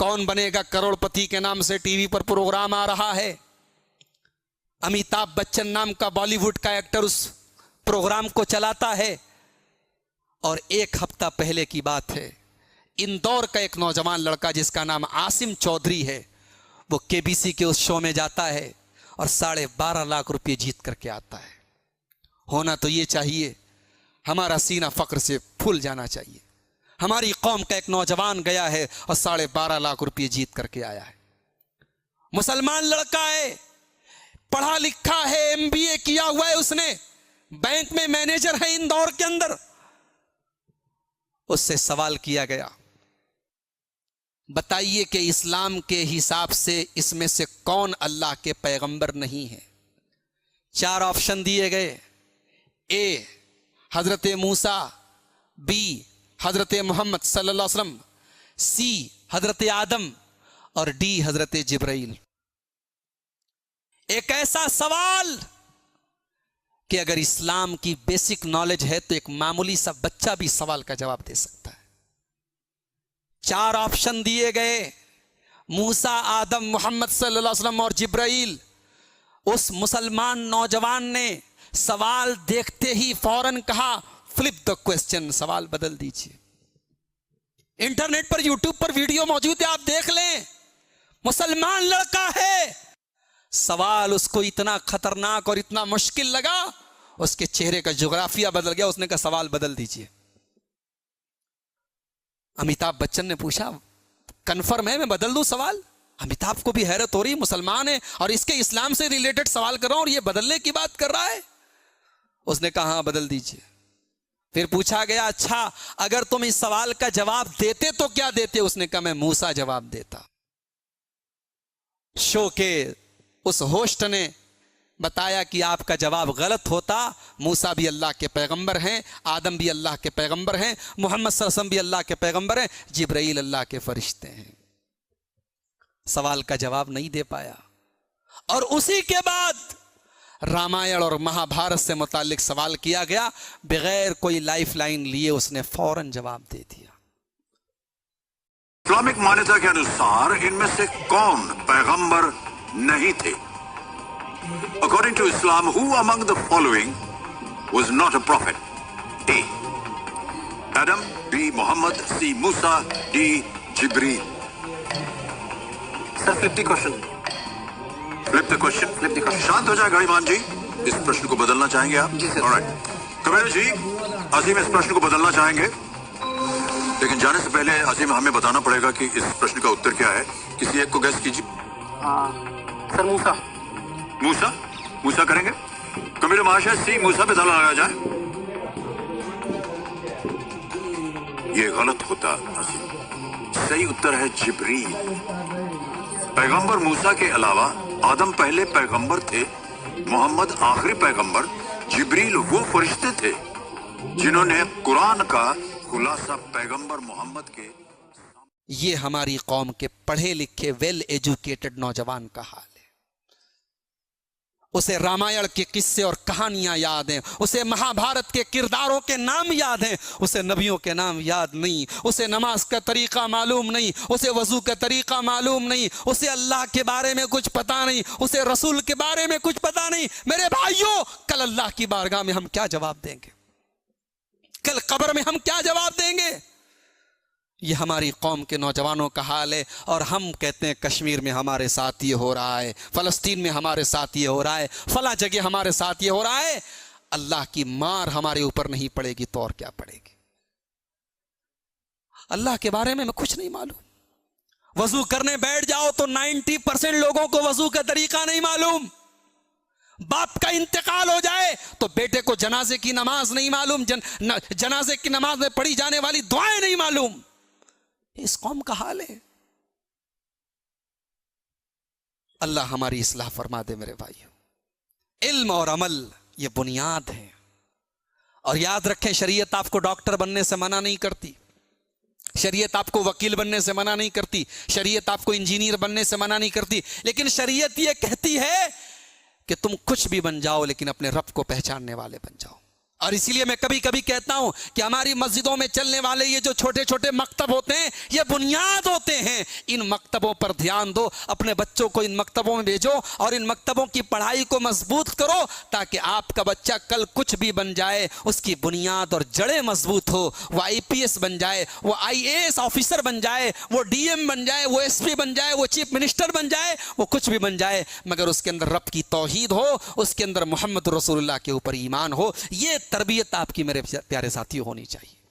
कौन बनेगा करोड़पति के नाम से टीवी पर प्रोग्राम आ रहा है। अमिताभ बच्चन नाम का बॉलीवुड का एक्टर उस प्रोग्राम को चलाता है। और एक हफ्ता पहले की बात है, इंदौर का एक नौजवान लड़का जिसका नाम आसिम चौधरी है, वो केबीसी के उस शो में जाता है और 12.5 लाख रुपए जीत करके आता है। होना तो ये चाहिए, हमारा सीना फक्र से फूल जाना चाहिए। हमारी कौम का एक नौजवान गया है और 12.5 लाख रुपए जीत करके आया है। मुसलमान लड़का है, पढ़ा लिखा है, एमबीए किया हुआ है उसने, बैंक में मैनेजर है इंदौर के अंदर। उससे सवाल किया गया, बताइए कि इस्लाम के हिसाब से इसमें से कौन अल्लाह के पैगंबर नहीं है। 4 ऑप्शन दिए गए, ए हजरत मूसा, बी हजरत मोहम्मद सल्लल्लाहु अलैहि वसल्लम, सी हजरत आदम और डी हजरत जिब्राइल। एक ऐसा सवाल कि अगर इस्लाम की बेसिक नॉलेज है तो एक मामूली सा बच्चा भी सवाल का जवाब दे सकता है। 4 ऑप्शन दिए गए, मूसा, आदम, मोहम्मद सल्लल्लाहु अलैहि वसल्लम और जिब्राइल। उस मुसलमान नौजवान ने सवाल देखते ही फौरन कहा, फ्लिप द क्वेश्चन, सवाल बदल दीजिए। इंटरनेट पर, यूट्यूब पर वीडियो मौजूद है, आप देख लें। मुसलमान लड़का है, सवाल उसको इतना खतरनाक और इतना मुश्किल लगा, उसके चेहरे का ज्योग्राफिया बदल गया। उसने कहा सवाल बदल दीजिए। अमिताभ बच्चन ने पूछा, कंफर्म है मैं बदल दूं सवाल? अमिताभ को भी हैरत हो रही, मुसलमान है और इसके इस्लाम से रिलेटेड सवाल कर रहा हूं और ये बदलने की बात कर रहा है। उसने कहा हाँ बदल दीजिए। फिर पूछा गया, अच्छा अगर तुम इस सवाल का जवाब देते तो क्या देते? उसने कहा मैं मूसा जवाब देता। शो के उस होस्ट ने बताया कि आपका जवाब गलत होता। मूसा भी अल्लाह के पैगंबर हैं, आदम भी अल्लाह के पैगंबर हैं, मोहम्मद सल्लल्लाहु अलैहि वसल्लम भी अल्लाह के पैगंबर हैं, जिब्राइल अल्लाह के फरिश्ते हैं। सवाल का जवाब नहीं दे पाया। और उसी के बाद रामायण और महाभारत से मुतालिक सवाल किया गया, बगैर कोई लाइफ लाइन लिए उसने फौरन जवाब दे दिया। इस्लामिक मान्यता के अनुसार इनमें से कौन पैगंबर नहीं थे? According to Islam, who among the following was not a prophet? A. Adam, B. Muhammad, C. Musa, D. Jibreel. Sir, flip the question. Flip the question. Flip the question. शांत हो जाए गाड़ीमान जी, इस प्रश्न को बदलना चाहेंगे आप? जी सर। Alright. कबीर जी, अजीम इस प्रश्न को बदलना चाहेंगे, लेकिन जाने से पहले अजीम हमें बताना पड़ेगा कि इस प्रश्न का उत्तर क्या है। किसी एक को गैस कीजिए। सर मूसा। मूसा? मूसा करेंगे? कबीर महाशय, सी मूसा पे ताला लगाया जाए। ये गलत होता अजीम। सही उत्तर है जिब्रील। पैगंबर मूसा के अलावा आदम पहले पैगंबर थे, मोहम्मद आखिरी पैगंबर, जिब्रील वो फरिश्ते थे जिन्होंने कुरान का खुलासा पैगंबर मोहम्मद के। ये हमारी कौम के पढ़े लिखे वेल एजुकेटेड नौजवान का हाल है। उसे रामायण के किस्से और कहानियां याद हैं, उसे महाभारत के किरदारों के नाम याद हैं, उसे नबियों के नाम याद नहीं, उसे नमाज का तरीका मालूम नहीं, उसे वजू का तरीका मालूम नहीं, उसे अल्लाह के बारे में कुछ पता नहीं, उसे रसूल के बारे में कुछ पता नहीं। मेरे भाइयों, कल अल्लाह की बारगाह में हम क्या जवाब देंगे? कल कब्र में हम क्या जवाब देंगे? ये हमारी कौम के नौजवानों का हाल है। और हम कहते हैं कश्मीर में हमारे साथ ये हो रहा है, फलस्तीन में हमारे साथ ये हो रहा है, फला जगह हमारे साथ ये हो रहा है। अल्लाह की मार हमारे ऊपर नहीं पड़ेगी तो और क्या पड़ेगी? अल्लाह के बारे में कुछ नहीं मालूम। वजू करने बैठ जाओ तो 90% लोगों को वजू का तरीका नहीं मालूम। बाप का इंतकाल हो जाए तो बेटे को जनाजे की नमाज नहीं मालूम, जनाजे की नमाज में पढ़ी जाने वाली दुआएं नहीं मालूम। इस कौम का हाल है। अल्लाह हमारी इस्लाह फरमा दे मेरे भाइयों। इल्म और अमल ये बुनियाद है। और याद रखें, शरीयत आपको डॉक्टर बनने से मना नहीं करती, शरीयत आपको वकील बनने से मना नहीं करती, शरीयत आपको इंजीनियर बनने से मना नहीं करती, लेकिन शरीयत ये कहती है कि तुम कुछ भी बन जाओ लेकिन अपने रब को पहचानने वाले बन जाओ, और इसीलिए मैं कभी कभी कहता हूं कि हमारी मस्जिदों में चलने वाले ये जो छोटे छोटे मकतब होते हैं, ये बुनियाद होते हैं। इन मकतबों पर ध्यान दो, अपने बच्चों को इन मकतबों में भेजो और इन मकतबों की पढ़ाई को मजबूत करो, ताकि आपका बच्चा कल कुछ भी बन जाए, उसकी बुनियाद और जड़ें मजबूत हो। वो IPS बन जाए, वो IAS ऑफिसर बन जाए, वो DM बन जाए, वो SP बन जाए, वो चीफ मिनिस्टर बन जाए, वो कुछ भी बन जाए, मगर उसके अंदर रब की तौहीद हो, उसके अंदर मोहम्मद रसूलुल्लाह के ऊपर ईमान हो। ये तरबियत आपकी मेरे प्यारे साथियों होनी चाहिए।